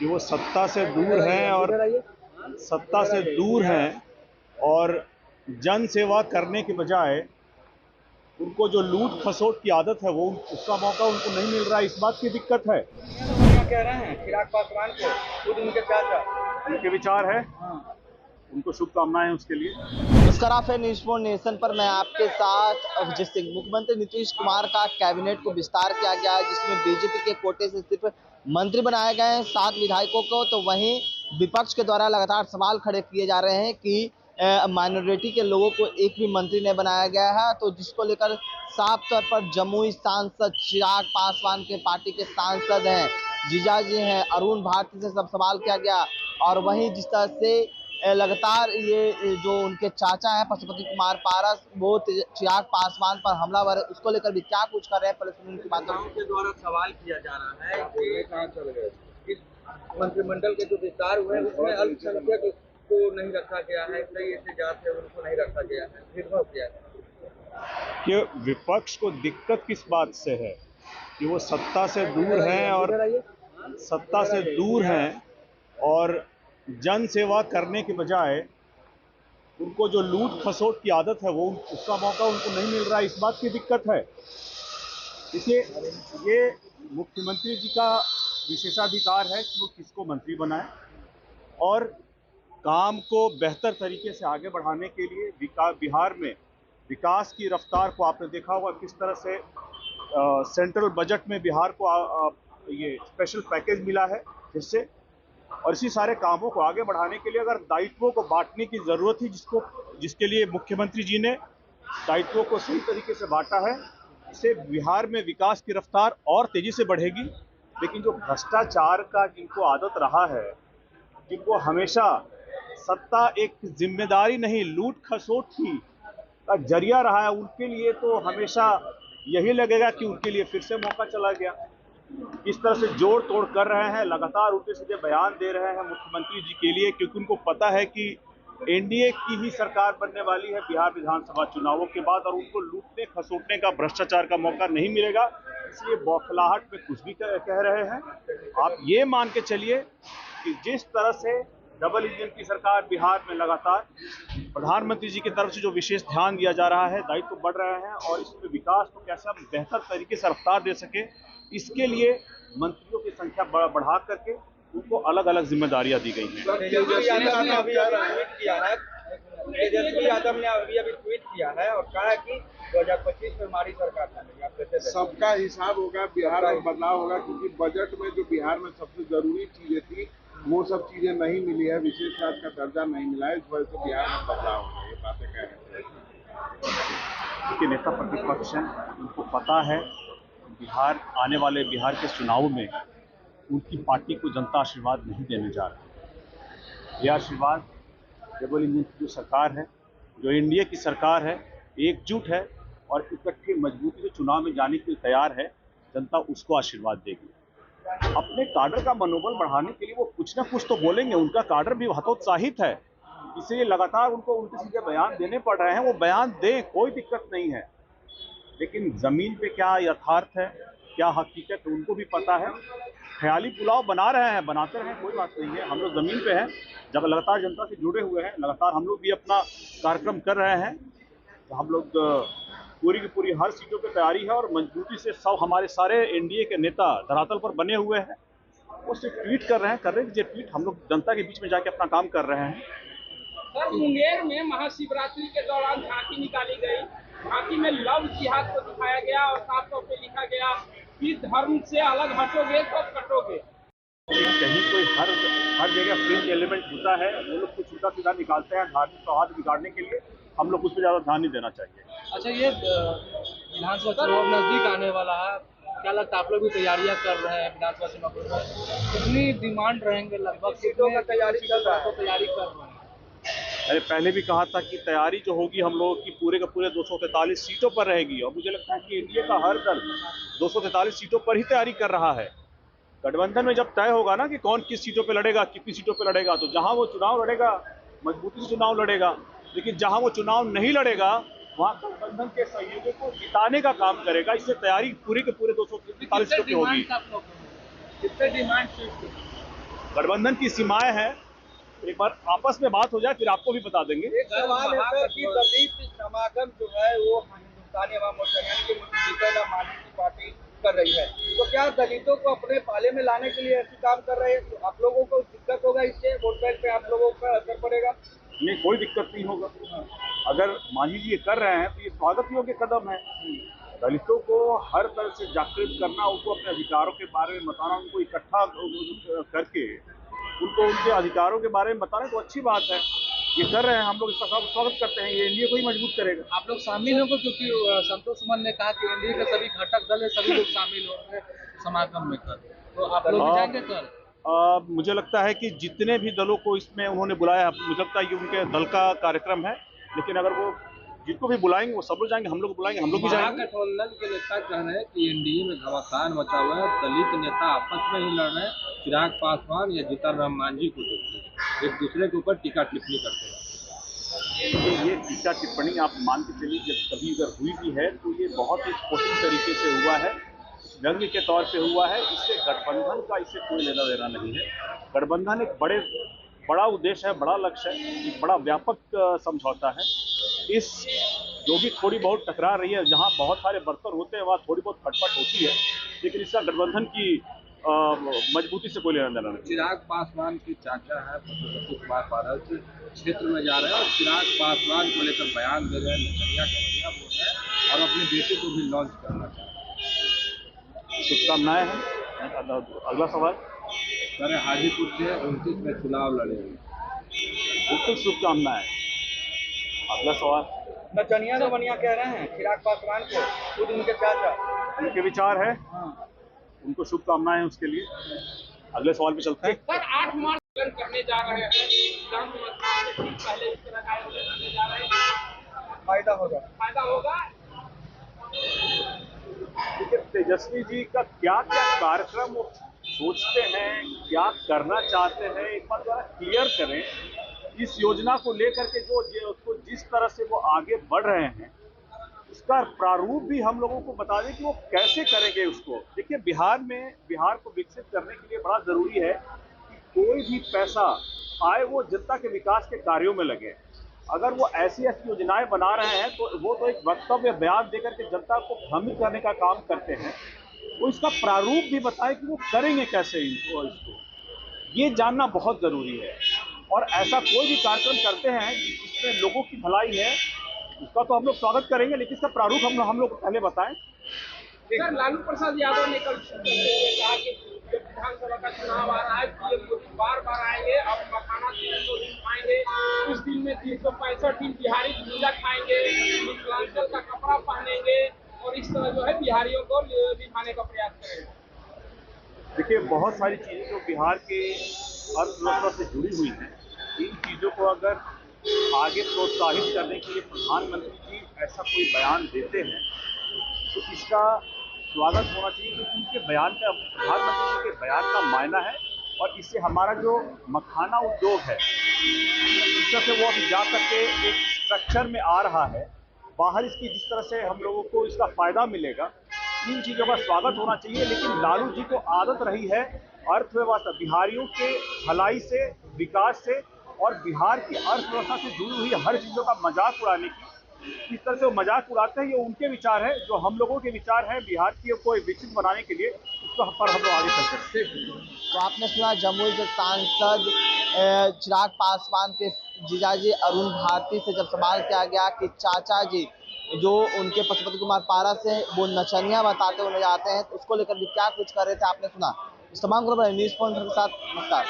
कि वो सत्ता से दूर हैं और जन सेवा करने के बजाय उनको जो लूट खसोट की आदत है वो उसका मौका उनको नहीं मिल रहा है। इस बात की दिक्कत है। कह रहे हैं चिराग पासवान को खुद उनके चाचा उनके विचार है, उनको शुभकामनाएं उसके लिए। नमस्कार, आप है न्यूज़ फॉर नेशन पर मैं आपके साथ अभिजीत सिंह। मुख्यमंत्री नीतीश कुमार का कैबिनेट को विस्तार किया गया है, जिसमें बीजेपी के कोटे से सिर्फ मंत्री बनाए गए हैं 7 विधायकों को। तो वहीं विपक्ष के द्वारा लगातार सवाल खड़े किए जा रहे हैं कि माइनॉरिटी के लोगों को एक भी मंत्री नहीं बनाया गया है, तो जिसको लेकर साफ तौर पर जमुई सांसद चिराग पासवान के पार्टी के सांसद हैं, जीजाजी हैं अरुण भारती से सब सवाल किया गया। और वहीं जिस तरह से लगातार ये जो उनके चाचा हैं पशुपति कुमार पारस, वो चिराग पासवान पर हमलावर है, उसको लेकर भी क्या कुछ कर रहे हैं, पहले सुनिए उनकी बातों के द्वारा सवाल किया जा रहा है कि कहां चल गए इस मंत्रिमंडल के जो विस्तार हुए हैं उसमें अल्पसंख्यक को नहीं रखा गया है, कई ऐसे जात है उनको नहीं रखा गया है, भेदभाव किया है। कि विपक्ष को दिक्कत किस बात से है कि वो सत्ता से दूर हैं और जन सेवा करने के बजाय उनको जो लूट खसोट की आदत है वो उसका मौका उनको नहीं मिल रहा है। इस बात की दिक्कत है। इसलिए ये मुख्यमंत्री जी का विशेषाधिकार है कि वो किसको मंत्री बनाए और काम को बेहतर तरीके से आगे बढ़ाने के लिए बिहार में विकास की रफ्तार को आपने देखा होगा किस तरह से सेंट्रल बजट में बिहार को ये स्पेशल पैकेज मिला है, जिससे और इसी सारे कामों को आगे बढ़ाने के लिए अगर दायित्वों को बांटने की जरूरत थी, जिसके लिए मुख्यमंत्री जी ने दायित्वों को सही तरीके से बांटा है, इससे बिहार में विकास की रफ्तार और तेजी से बढ़ेगी। लेकिन जो भ्रष्टाचार का जिनको आदत रहा है, जिनको हमेशा सत्ता एक जिम्मेदारी नहीं लूट खसोट की का जरिया रहा है, उनके लिए तो हमेशा यही लगेगा कि उनके लिए फिर से मौका चला गया। इस तरह से जोड़ तोड़ कर रहे हैं, लगातार उल्टे सीधे बयान दे रहे हैं मुख्यमंत्री जी के लिए, क्योंकि उनको पता है कि एनडीए की ही सरकार बनने वाली है बिहार विधानसभा चुनावों के बाद और उनको लूटने खसोटने का भ्रष्टाचार का मौका नहीं मिलेगा। इसलिए बौखलाहट में कुछ भी कह रहे हैं। आप ये मान के चलिए कि जिस तरह से डबल इंजन की सरकार बिहार में लगातार प्रधानमंत्री जी की तरफ से जो विशेष ध्यान दिया जा रहा है, दायित्व बढ़ रहे हैं और इसमें विकास को कैसा बेहतर तरीके से रफ्तार दे सके, इसके लिए मंत्रियों की संख्या बढ़ा करके उनको अलग अलग जिम्मेदारियां दी गई हैं। तेजस्वी यादव ने अभी ट्वीट किया है और कहा कि 2025 में हमारी सरकार बनेगी। सबका हिसाब होगा, बिहार में बदलाव होगा, क्योंकि बजट में जो बिहार में सबसे जरूरी चीजें थी वो सब चीजें नहीं मिली है, विशेष राज्य का दर्जा नहीं मिला है, इस वजह से बिहार में बदलाव होगा। ये बातें कह रहे हैं कि नेता प्रतिपक्ष हैं, उनको पता है बिहार के चुनाव में उनकी पार्टी को जनता आशीर्वाद नहीं देने जा रही। यह आशीर्वाद डबल इंजन की जो सरकार है, जो एनडीए की सरकार है, एकजुट है और इकट्ठी मजबूती से चुनाव में जाने के लिए तैयार है, जनता उसको आशीर्वाद देगी। अपने काडर का मनोबल बढ़ाने के लिए वो कुछ ना कुछ तो बोलेंगे, उनका काडर भी हतोत्साहित है, इसलिए लगातार उनको उल्टे सीधे बयान देने पड़ रहे हैं। वो बयान दें, कोई दिक्कत नहीं है, लेकिन जमीन पे क्या यथार्थ है, क्या हकीकत है, उनको भी पता है। ख्याली पुलाव बना रहे हैं, बनाते रहें, कोई बात नहीं है। हम लोग जमीन पे हैं, जब लगातार जनता से जुड़े हुए हैं, लगातार हम लोग भी अपना कार्यक्रम कर रहे हैं। तो हम लोग पूरी की पूरी हर सीटों पे तैयारी है और मजबूती से सब हमारे सारे एनडीए के नेता धरातल पर बने हुए हैं। वो सिर्फ ट्वीट कर रहे हैं जो ट्वीट हम लोग जनता के बीच में जाके अपना काम कर रहे हैं। सर, मुंगेर में महाशिवरात्रि के दौरान झांकी निकाली गई। झांकी में लव जिहाद को दिखाया गया और साफ तौर पे लिखा गया कि धर्म से अलग हटोगे तो कटोगे। कहीं कोई हर जगह फ्रिंज एलिमेंट होता है, वो लोग कुछ उल्टा सीधा निकालते हैं धार्मिक सौहार्द बिगाड़ने के लिए। हम लोग उस पर ज़्यादा ध्यान नहीं देना चाहिए। अच्छा, ये विधानसभा चुनाव नजदीक आने वाला है, क्या लगता है आप लोग भी तैयारियां कर रहे हैं विधानसभा चुनाव में? कितनी डिमांड रहेंगे लगभग, सीटों का तैयारी कर रहे हैं? अरे पहले भी कहा था कि तैयारी जो होगी हम लोगों की पूरे का पूरे 243 सीटों पर रहेगी और मुझे लगता है कि एनडीए का हर दल 243 सीटों पर ही तैयारी कर रहा है। गठबंधन में जब तय होगा ना कि कौन किस सीटों पे लड़ेगा, कितनी सीटों पे लड़ेगा, तो जहां वो चुनाव लड़ेगा मजबूती से चुनाव लड़ेगा। लेकिन जहां वो चुनाव नहीं लड़ेगा वहां गठबंधन के सहयोगियों को जिताने का काम करेगा। इससे तैयारी पूरी के पूरे 243 सीटों की होगी। कितने डिमांड गठबंधन की सीमाएं हैं, एक बार आपस में बात हो जाए फिर आपको भी बता देंगे। एक सवाल है सर कि दलित समागम जो है वो हिंदुस्तानी अवाम मोर्चा यानी कि जीतन राम मांझी की पार्टी कर रही है, तो क्या दलितों को अपने पाले में लाने के लिए ऐसे काम कर रहे हैं? तो आप लोगों को दिक्कत होगा इससे, वोट बैंक पे आप लोगों का असर पड़ेगा? नहीं, कोई दिक्कत नहीं होगा। अगर मांझी जी ये कर रहे हैं तो ये स्वागत योग्य कदम है। दलितों को हर तरह से जागृत करना, उनको अपने अधिकारों के बारे में बताना, उनको इकट्ठा करके उनको उनके अधिकारों के बारे में बताना तो अच्छी बात है। ये कर रहे हैं, हम लोग इसका स्वागत करते हैं। ये एनडीए को ही मजबूत करेगा। आप लोग शामिल होंगे क्योंकि संतोष सुमन ने कहा कि एनडीए के सभी घटक दल है, सभी लोग शामिल होंगे समागम में कल, तो आप लोग भी जाएंगे कल? मुझे लगता है कि जितने भी दलों को इसमें उन्होंने बुलाया, मुझे लगता है कि उनके दल का कार्यक्रम है, लेकिन अगर वो जिनको भी बुलाएंगे वो सब लोग जाएंगे, हम लोग बुलाएंगे, हम लोग भी जाएंगे। महागठबंधन के नेता कह रहे हैं कि एनडीए में घमासान मचा हुआ है, दलित नेता आपस में ही लड़ रहे हैं, चिराग पासवान या जीतन राम मांझी को देखिए एक दूसरे के ऊपर टीका टिप्पणी करते हैं। ये टीका टिप्पणी आप मान के चलिए, जब कभी अगर हुई भी है तो ये बहुत ही स्पोर्टिंग तरीके से हुआ है, व्यंग्य के तौर पे हुआ है। इससे गठबंधन का इससे कोई लेना देना नहीं है। गठबंधन एक बड़ा उद्देश्य है, बड़ा लक्ष्य है, एक बड़ा व्यापक समझौता है। इस जो भी थोड़ी बहुत टकरा रही है, जहाँ बहुत सारे बर्तन होते हैं वहाँ थोड़ी बहुत खटपट होती है, लेकिन इसका गठबंधन की मजबूती से कोई लेना देना नहीं। चिराग पासवान के चाचा है सतीश कुमार पारस क्षेत्र में जा रहे हैं और चिराग पासवान को लेकर बयान दे रहे हैं, नचनिया का बढ़िया बोल रहे हैं और अपने बेटे को भी लॉन्च करना चाहते हैं। शुभकामनाएं हैं। अगला सवाल सर, हाजीपुर से 29 में चुनाव लड़ेंगे। बिल्कुल शुभकामनाएं। अगला सवाल। नचनिया का बढ़िया कह रहे हैं चिराग पासवान को, खुद उनके चाचा। उनके विचार है, उनको शुभकामनाएं उसके लिए। अगले सवाल पे चलते हैं। सर 8 मार्च करने जा रहे हैं, पहले इस तरह का आयोजन करने जा रहे हैं, फायदा होगा। देखिए, तेजस्वी जी का क्या क्या कार्यक्रम वो सोचते हैं, क्या करना चाहते हैं, एक बार जरा क्लियर करें। इस योजना को लेकर के उसको जिस तरह से वो आगे बढ़ रहे हैं, उसका प्रारूप भी हम लोगों को बता दें कि वो कैसे करेंगे उसको। देखिए, बिहार को विकसित करने के लिए बड़ा जरूरी है कि कोई भी पैसा आए वो जनता के विकास के कार्यों में लगे। अगर वो ऐसी योजनाएं बना रहे हैं तो वो तो एक वक्तव्य बयान देकर के जनता को भ्रमित करने का काम करते हैं। वो इसका प्रारूप भी बताएं कि वो करेंगे कैसे इसको। ये जानना बहुत जरूरी है। और ऐसा कोई भी कार्यक्रम करते हैं जिसमें लोगों की भलाई है, उसका तो हम लोग स्वागत करेंगे, लेकिन इसका प्रारूप हम लोग पहले बताएं। सर, लालू प्रसाद यादव ने कल कहा कि विधानसभा का चुनाव आ रहा है, पीएम मोदी बार आएंगे, अब मखाना 300 दिन खाएंगे, उस दिन में 365 दिन बिहारी झूला खाएंगे, मिथिलांचल का कपड़ा पहनेंगे और इस तरह जो है बिहारियों को दिखाने का प्रयास करेंगे। देखिए, बहुत सारी चीजें जो बिहार के अर्थव्यवस्था से जुड़ी हुई हैं, इन चीजों को अगर आगे प्रोत्साहित करने के लिए प्रधानमंत्री जी ऐसा कोई बयान देते हैं तो इसका स्वागत होना चाहिए, क्योंकि उनके बयान का, प्रधानमंत्री जी के बयान का मायना है। और इससे हमारा जो मखाना उद्योग है, जिस तरह से वो अभी जा करके एक स्ट्रक्चर में आ रहा है, बाहर इसकी जिस तरह से हम लोगों को इसका फायदा मिलेगा, इन चीज़ों का स्वागत होना चाहिए। लेकिन लालू जी को आदत रही है अर्थव्यवस्था, बिहारियों के भलाई से, विकास से और बिहार की अर्थव्यवस्था से जुड़ी हुई हर चीज़ों का मजाक उड़ाने की। इस तरह से वो मजाक उड़ाते हैं, ये उनके विचार है। जो हम लोगों के विचार है बिहार को विकसित बनाने के लिए, उसको पर हम लोग आगे चलते हैं। तो आपने सुना जमुई के सांसद चिराग पासवान के जीजाजी अरुण भारती से जब सवाल किया गया कि चाचा जी जो उनके पशुपति कुमार पारस से वो नचनिया बताते हुए नजर आते हैं, तो उसको लेकर भी क्या कुछ कर रहे थे आपने सुना। इस तमाम खबर न्यूज़ पॉइंट के साथ नमस्कार।